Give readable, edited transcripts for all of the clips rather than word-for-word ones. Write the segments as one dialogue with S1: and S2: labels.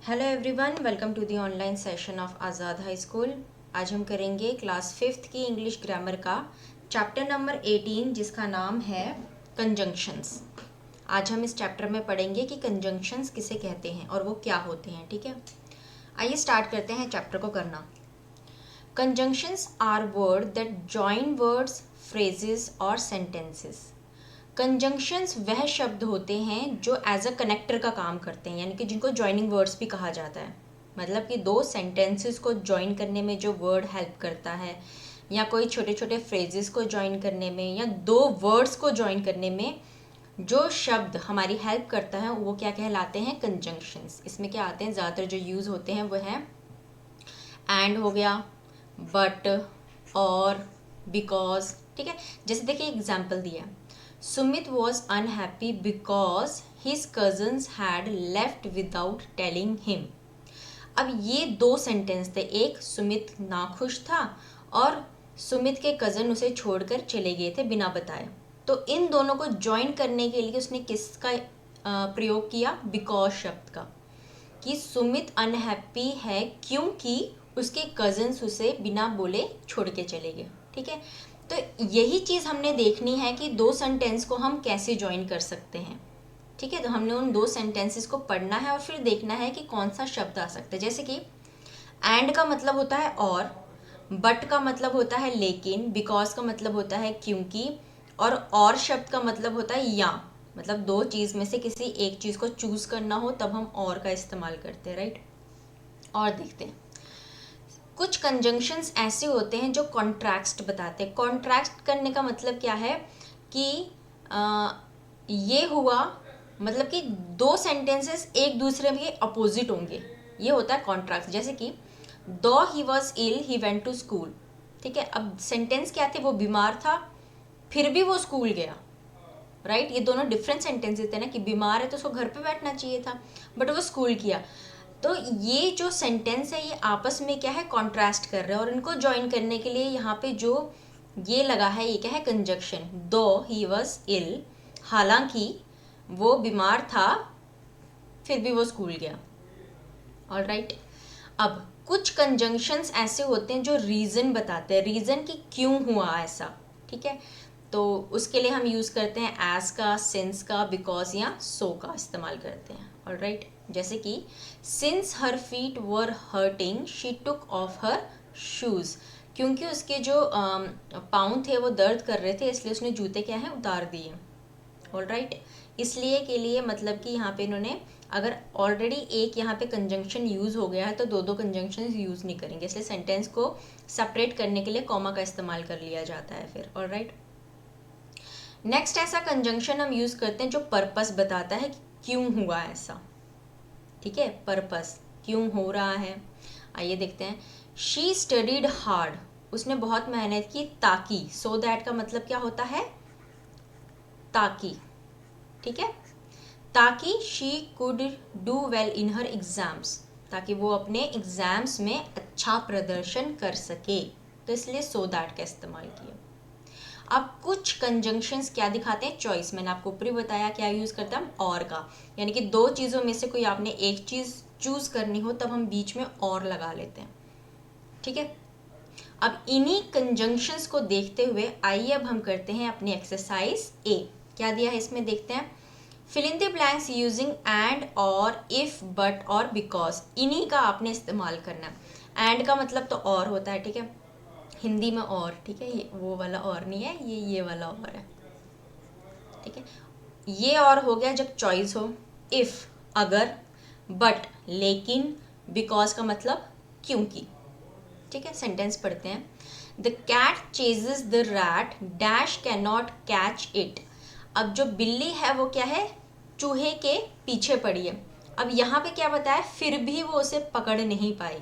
S1: Hello everyone, welcome to the online session of Azad high school. आज हम करेंगे class 5th की इंग्लिश ग्रामर का चैप्टर नंबर 18 जिसका नाम है कंजंक्शंस। आज हम इस चैप्टर में पढ़ेंगे कि कंजंक्शंस किसे कहते हैं और वो क्या होते हैं। ठीक है, आइए स्टार्ट करते हैं चैप्टर को करना। Conjunctions are word that join words, phrases और सेंटेंसेस। कंजंक्शंस वह शब्द होते हैं जो एज अ कनेक्टर का काम करते हैं, यानी कि जिनको जॉइनिंग वर्ड्स भी कहा जाता है। मतलब कि दो सेंटेंसेस को जॉइन करने में जो वर्ड हेल्प करता है, या कोई छोटे छोटे फ्रेजेस को जॉइन करने में, या दो वर्ड्स को जॉइन करने में जो शब्द हमारी हेल्प करता है वो क्या कहलाते हैं? कंजंक्शंस। इसमें क्या आते हैं? ज़्यादातर जो यूज़ होते हैं वो है एंड हो गया, बट, और, बिकॉज। ठीक है, जैसे देखिए एग्जाम्पल दिया है, Sumit was unhappy because his cousins had left without telling him. अब ये दो सेंटेंस थे, एक सुमित नाखुश था और सुमित के कज़न उसे छोड़कर चले गए थे बिना बताए। तो इन दोनों को ज्वाइन करने के लिए उसने किसका प्रयोग किया? बिकॉज शब्द का, कि सुमित अनहैप्पी है क्योंकि उसके कज़न्स उसे बिना बोले छोड़ के चले गए। ठीक है, तो यही चीज़ हमने देखनी है कि दो सेंटेंस को हम कैसे ज्वाइन कर सकते हैं। ठीक है, तो हमने उन दो सेंटेंसेस को पढ़ना है और फिर देखना है कि कौन सा शब्द आ सकता है। जैसे कि एंड का मतलब होता है और, बट का मतलब होता है लेकिन, बिकॉज का मतलब होता है क्योंकि, और शब्द का मतलब होता है या। मतलब दो चीज़ में से किसी एक चीज़ को चूज़ करना हो तब हम और का इस्तेमाल करते हैं, राइट। और देखते हैं, कुछ कंजंक्शंस ऐसे होते हैं जो कॉन्ट्रैक्ट बताते हैं। कॉन्ट्रैक्ट करने का मतलब क्या है कि ये हुआ, मतलब कि दो सेंटेंसेस एक दूसरे के अपोजिट होंगे, ये होता है कॉन्ट्रैक्ट। जैसे कि though he was ill he went to school. ठीक है, अब सेंटेंस क्या थे? वो बीमार था फिर भी वो स्कूल गया, राइट। ये दोनों डिफरेंट सेंटेंसेस थे ना, कि बीमार है तो उसको घर पे बैठना चाहिए था बट वो स्कूल किया। तो ये जो सेंटेंस है ये आपस में क्या है? कॉन्ट्रास्ट कर रहे हैं, और इनको ज्वाइन करने के लिए यहाँ पे जो ये लगा है ये क्या है? कंजंक्शन। दो ही वॉज इल, हालांकि वो बीमार था फिर भी वो स्कूल गया। ऑलराइट, अब कुछ कंजंक्शंस ऐसे होते हैं जो रीज़न बताते हैं, रीज़न कि क्यों हुआ ऐसा। ठीक है, तो उसके लिए हम यूज़ करते हैं एज का, सिंस का, बिकॉज या सो का इस्तेमाल करते हैं। ऑलराइट, जैसे कि since her feet were hurting she took off her shoes. क्योंकि उसके जो पाँव थे वो दर्द कर रहे थे इसलिए उसने जूते क्या है? उतार दिए। ऑलराइट, इसलिए के लिए मतलब कि यहाँ पे इन्होंने अगर ऑलरेडी एक यहाँ पे कंजंक्शन यूज़ हो गया है तो दो दो कंजंक्शन यूज़ नहीं करेंगे, इसलिए सेंटेंस को सेपरेट करने के लिए कॉमा का इस्तेमाल कर लिया जाता है फिर। ऑलराइट, नेक्स्ट ऐसा कंजंक्शन हम यूज़ करते हैं जो पर्पस बताता है कि क्यों हुआ ऐसा। ठीक है, पर्पस, क्यों हो रहा है। आइए देखते हैं, शी स्टडीड हार्ड, उसने बहुत मेहनत की, ताकि, सो दैट का मतलब क्या होता है? ताकि। ठीक है, ताकि she could do well in her exams, ताकि वो अपने एग्ज़ाम्स में अच्छा प्रदर्शन कर सके, तो इसलिए सो दैट का इस्तेमाल किया। अब कुछ कंजंक्शंस क्या दिखाते हैं? चॉइस। मैंने आपको ऊपर ही बताया क्या यूज़ करते हैं हम? और का, यानी कि दो चीज़ों में से कोई आपने एक चीज़ चूज़ करनी हो तब हम बीच में और लगा लेते हैं। ठीक है, अब इन्हीं कंजंक्शंस को देखते हुए आइए अब हम करते हैं अपनी एक्सरसाइज ए। क्या दिया है इसमें देखते हैं, fill in the blanks using and, और, इफ, बट और बिकॉज। इन्हीं का आपने इस्तेमाल करना है। एंड का मतलब तो और होता है, ठीक है, हिंदी में और। ठीक है, ये वो वाला और नहीं है, ये वाला और है। ठीक है, ये और हो गया जब चॉइस हो, इफ अगर, बट लेकिन, बिकॉज का मतलब क्योंकि। ठीक है, सेंटेंस पढ़ते हैं, the cat chases the rat dash can not catch it. अब जो बिल्ली है वो क्या है? चूहे के पीछे पड़ी है। अब यहाँ पे क्या बताया? फिर भी वो उसे पकड़ नहीं पाई।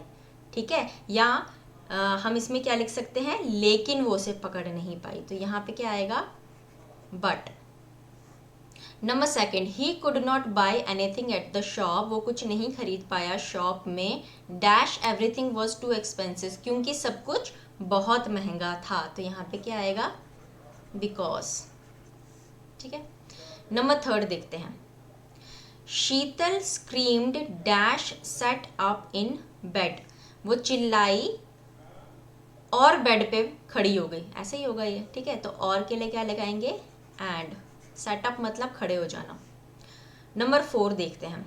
S1: ठीक है, या हम इसमें क्या लिख सकते हैं? लेकिन वो उसे पकड़ नहीं पाई, तो यहाँ पे क्या आएगा? But. Number second, he could not buy anything at the shop, वो कुछ नहीं खरीद पाया शॉप में, dash everything was too expensive, क्योंकि सब कुछ बहुत महंगा था, तो यहाँ पे क्या आएगा? बिकॉज। ठीक है, नंबर थर्ड देखते हैं, Sheetal screamed dash set up in bed, वो चिल्लाई और बेड पे खड़ी हो गई, ऐसे ही होगा ये, ठीक है। तो और के लिए क्या लगाएंगे, एंड। सेटअप मतलब खड़े हो जाना। नंबर 4 देखते हैं।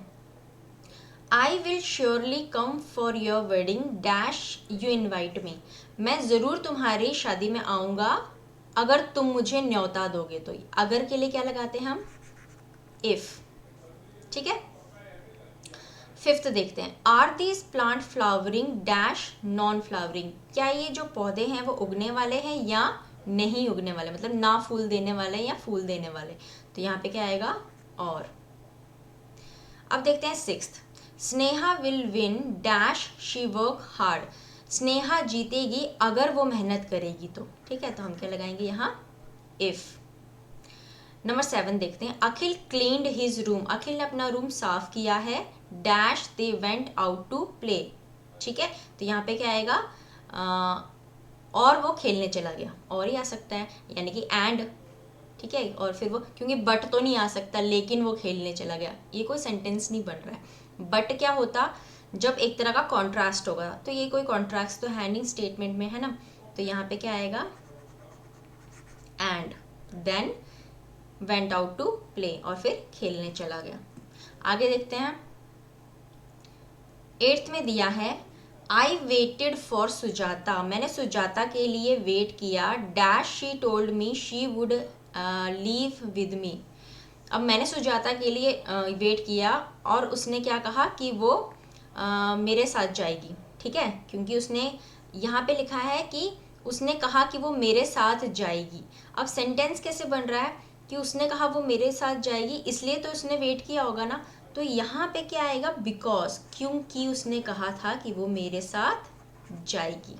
S1: I will surely come for your wedding dash you invite मी, मैं ज़रूर तुम्हारी शादी में आऊँगा अगर तुम मुझे न्योता दोगे तो। अगर के लिए क्या लगाते हैं हम, इफ़, ठीक है। 5th देखते हैं। Are these plant flowering dash non flowering, क्या ये जो पौधे हैं वो उगने वाले हैं या नहीं उगने वाले, मतलब ना फूल देने वाले या फूल देने वाले। तो यहाँ पे क्या आएगा, और। अब देखते हैं 6th। Sneha will win dash she work hard, Sneha जीतेगी अगर वो मेहनत करेगी तो, ठीक है। तो हम क्या लगाएंगे यहाँ, इफ। नंबर 7 देखते हैं। Akhil cleaned his room, Akhil ने अपना रूम साफ किया है dash they went out to play, ठीक है। तो यहाँ पे क्या आएगा, और वो खेलने चला गया, और ही आ सकता है, यानी कि एंड, ठीक है। और फिर वो, क्योंकि बट तो नहीं आ सकता, लेकिन वो खेलने चला गया, ये कोई सेंटेंस नहीं बन रहा है। बट क्या होता, जब एक तरह का कॉन्ट्रास्ट होगा, तो ये कोई कॉन्ट्रास्ट तो है नहीं स्टेटमेंट में, है ना। तो यहाँ पे क्या आएगा, and then went out to play, और फिर खेलने चला गया। आगे देखते हैं। 8th में दिया है, आई वेटेड फॉर सुजाता, मैंने सुजाता के लिए वेट किया dash she told me she would leave with me, अब मैंने सुजाता के लिए वेट किया और उसने क्या कहा कि वो मेरे साथ जाएगी, ठीक है। क्योंकि उसने यहाँ पे लिखा है कि उसने कहा कि वो मेरे साथ जाएगी। अब सेंटेंस कैसे बन रहा है कि उसने कहा वो मेरे साथ जाएगी, इसलिए तो उसने वेट किया होगा ना। तो यहाँ पे क्या आएगा, बिकॉज, क्योंकि उसने कहा था कि वो मेरे साथ जाएगी।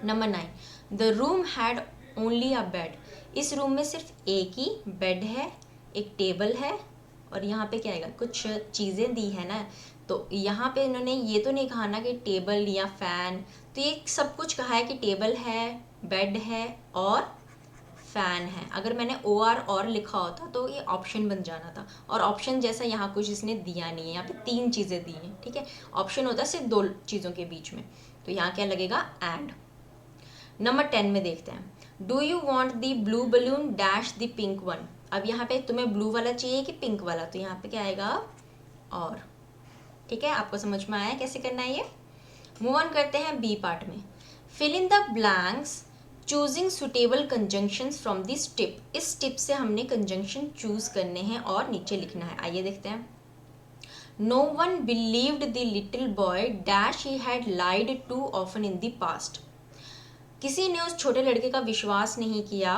S1: Number 9। The room had only a bed, इस रूम में सिर्फ एक ही बेड है, एक टेबल है, और यहाँ पे क्या आएगा, कुछ चीज़ें दी है ना। तो यहाँ पे इन्होंने ये तो नहीं कहा ना कि टेबल या फैन, तो ये सब कुछ कहा है कि टेबल है, बेड है और फैन है। अगर मैंने और लिखा होता तो ये ऑप्शन बन जाना था, और ऑप्शन जैसा यहाँ कुछ इसने दिया नहीं है, यहाँ पे 3 चीज़ें दी हैं, ठीक है। ऑप्शन होता है सिर्फ 2 चीज़ों के बीच में, तो यहाँ क्या लगेगा, एंड। नंबर 10 में देखते हैं। Do you want the blue balloon dash the pink one, अब यहाँ पे तुम्हें ब्लू वाला चाहिए कि पिंक वाला, तो यहाँ पे क्या आएगा, और, ठीक है। आपको समझ में आया कैसे करना है ये। मूव ऑन करते हैं बी पार्ट में। Fill in the blanks choosing suitable conjunctions from this tip, इस टिप से हमने कंजंक्शन चूज करने हैं और नीचे लिखना है। आइए देखते हैं। No one believed the little boy dash he had lied too often in the past, किसी ने उस छोटे लड़के का विश्वास नहीं किया,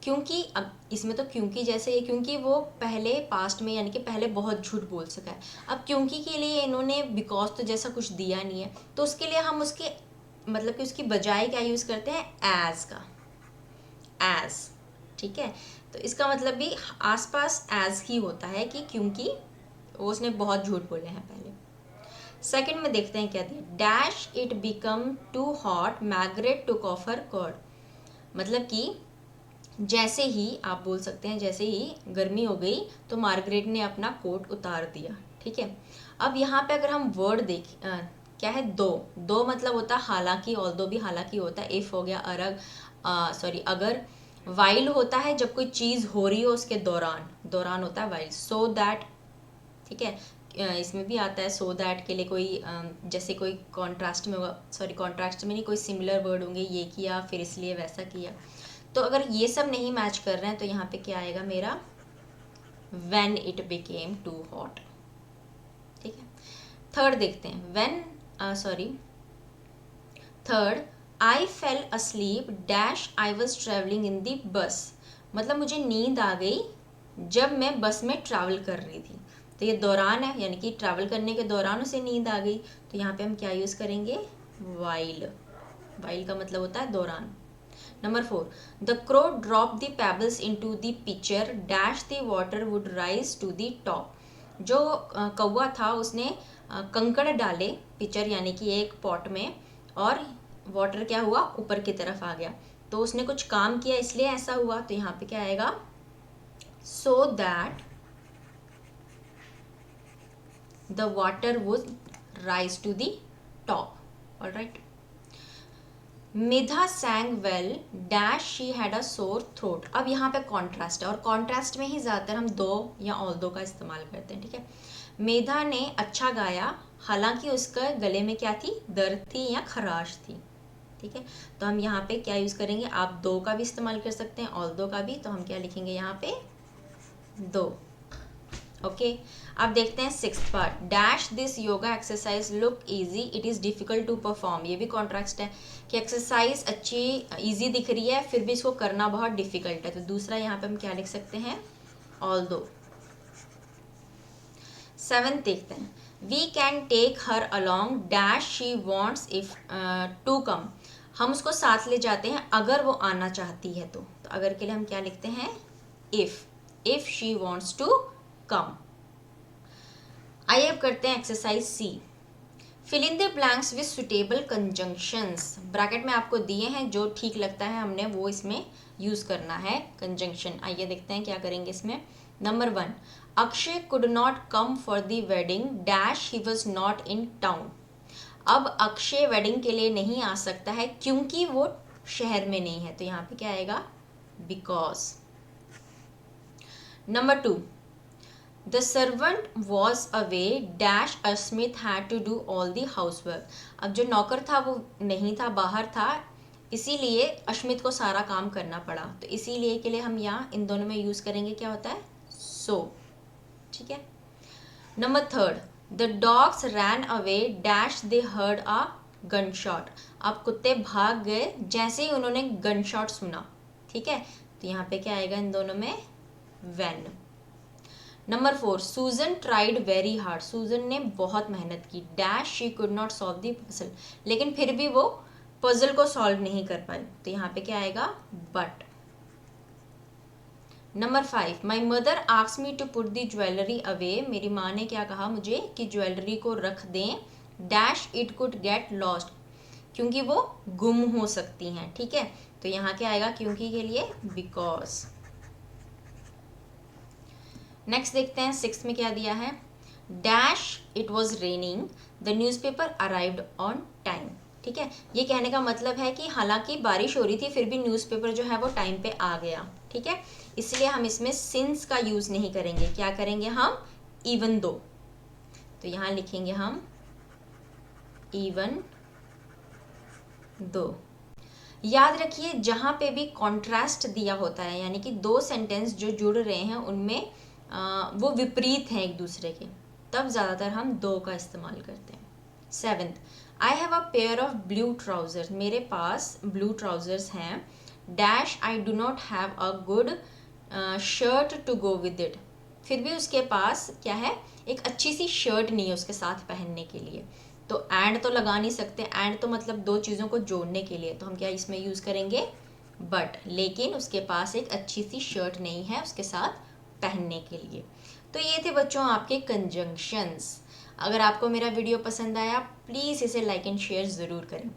S1: क्योंकि अब इसमें तो क्योंकि जैसे ये, क्योंकि वो पहले पास्ट में यानी कि पहले बहुत झूठ बोल सका है। अब क्योंकि के लिए इन्होंने बिकॉज तो जैसा कुछ दिया नहीं है, तो उसके लिए हम उसके मतलब कि उसकी बजाय क्या यूज़ करते हैं, एज का, एज, ठीक है। तो इसका मतलब भी आसपास एज ही होता है कि क्योंकि उसने बहुत झूठ बोले हैं पहले। सेकंड में देखते हैं क्या दिया, dash it become too hot Margaret took off her coat, मतलब कि जैसे ही आप बोल सकते हैं जैसे ही गर्मी हो गई तो मार्गरेट ने अपना कोट उतार दिया, ठीक है। अब यहाँ पे अगर हम वर्ड देख क्या है, दो मतलब होता है हालांकि, ऑल्दो भी हालांकि होता है, इफ हो गया अगर, वाइल होता है जब कोई चीज़ हो रही हो उसके दौरान होता है वाइल, सो दैट, ठीक है। इसमें भी आता है सो दैट के लिए कोई जैसे कोई कॉन्ट्रास्ट में होगा, कॉन्ट्रास्ट में नहीं, कोई सिमिलर वर्ड होंगे, ये किया फिर इसलिए वैसा किया। तो अगर ये सब नहीं मैच कर रहे हैं तो यहाँ पे क्या आएगा मेरा, when it became too hot, ठीक है। थर्ड देखते हैं, third, I fell asleep dash I was travelling in the bus, मतलब मुझे नींद आ गई जब मैं बस में ट्रैवल कर रही थी। तो ये दौरान है, यानी कि ट्रैवल करने के दौरान उसे नींद आ गई, तो यहाँ पे हम क्या यूज़ करेंगे, वाइल का मतलब होता है दौरान। Number 4, the crow drop the pebbles into the picture dash the water would rise to the top, जो कौवा था उसने कंकड़ डाले पिक्चर यानी कि एक पॉट में, और वाटर क्या हुआ, ऊपर की तरफ आ गया। तो उसने कुछ काम किया इसलिए ऐसा हुआ, तो यहाँ पे क्या आएगा, so that the water would rise to the top. Alright. Medha sang well dash she had a sore throat. अब यहाँ पे कॉन्ट्रास्ट है और कॉन्ट्रास्ट में ही ज़्यादातर हम दो या ऑल दो का इस्तेमाल करते हैं. ठीक है. मेधा ने अच्छा गाया हालांकि उसका गले में क्या थी, दर्द थी या खराश थी. ठीक है. तो हम यहाँ पे क्या यूज़ करेंगे, आप दो का भी इस्तेमाल कर सकते हैं, ऑल दो का भी. तो हम क्या लिखेंगे यहाँ पे, दो. ओके. अब देखते हैं sixth part. Dash this yoga exercise look easy it is difficult to perform. ये भी कॉन्ट्रास्ट है कि एक्सरसाइज अच्छी इजी दिख रही है फिर भी इसको करना बहुत डिफिकल्ट है. तो दूसरा यहाँ पे हम क्या लिख सकते हैं, ऑल दो. सेवेंथ देखते हैं. We can take her along dash she wants if to come. हम उसको साथ ले जाते हैं अगर वो आना चाहती है. तो अगर के लिए हम क्या लिखते हैं, if she wants to come. आइए अब करते हैं exercise C. Fill in the blanks with suitable conjunctions. Bracket में आपको दिए हैं, जो ठीक लगता है हमने वो इसमें यूज़ करना है कंजंक्शन. आइए देखते हैं क्या करेंगे इसमें. Number 1, Akshay could not come for the wedding dash he was not in town. अब अक्षय वेडिंग के लिए नहीं आ सकता है क्योंकि वो शहर में नहीं है. तो यहाँ पे क्या आएगा, because. Number 2, the servant was away dash Asmit had to do all the house work. अब जो नौकर था वो नहीं था, बाहर था, इसीलिए अश्मित को सारा काम करना पड़ा. तो इसीलिए के लिए हम यहाँ इन दोनों में यूज़ करेंगे क्या होता है, सो. ठीक है. Number 3, the dogs ran away dash they heard a gun shot. अब कुत्ते भाग गए जैसे ही उन्होंने गन शॉट सुना. ठीक है. तो यहाँ पे क्या आएगा इन दोनों में, व्हेन. नंबर 4, सूजन ट्राइड वेरी हार्ड. सूजन ने बहुत मेहनत की dash she could not solve the puzzle. लेकिन फिर भी वो पजल को सॉल्व नहीं कर पाई. तो यहाँ पे क्या आएगा, but. Number 5, my mother asks me to put the jewellery away. मेरी माँ ने क्या कहा मुझे कि ज्वेलरी को रख दें dash it could get lost. क्योंकि वो गुम हो सकती हैं. ठीक है. तो यहाँ क्या आएगा क्योंकि के लिए, बिकॉज. नेक्स्ट देखते हैं 6 में क्या दिया है. Dash it was raining the newspaper arrived on time. ठीक है. ये कहने का मतलब है कि हालांकि बारिश हो रही थी फिर भी न्यूज़पेपर जो है वो टाइम पे आ गया. ठीक है. इसलिए हम इसमें सिंस का यूज़ नहीं करेंगे. क्या करेंगे हम, इवन दो. तो यहाँ लिखेंगे हम इवन दो. याद रखिए जहाँ पे भी कॉन्ट्रास्ट दिया होता है यानी कि दो सेंटेंस जो जुड़ रहे हैं उनमें वो विपरीत हैं एक दूसरे के, तब ज़्यादातर हम दो का इस्तेमाल करते हैं. 7th, I have a pair of blue trousers. मेरे पास ब्लू ट्राउजर्स हैं dash I do not have a good shirt to go with it. फिर भी उसके पास क्या है, एक अच्छी सी शर्ट नहीं है उसके साथ पहनने के लिए. तो एंड तो लगा नहीं सकते, एंड तो मतलब दो चीज़ों को जोड़ने के लिए. तो हम क्या इसमें यूज़ करेंगे, बट. लेकिन उसके पास एक अच्छी सी शर्ट नहीं है उसके साथ पहनने के लिए. तो ये थे बच्चों आपके कंजंक्शंस. अगर आपको मेरा वीडियो पसंद आया प्लीज़ इसे लाइक एंड शेयर ज़रूर करें.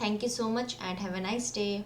S1: Thank you so much and have a nice day.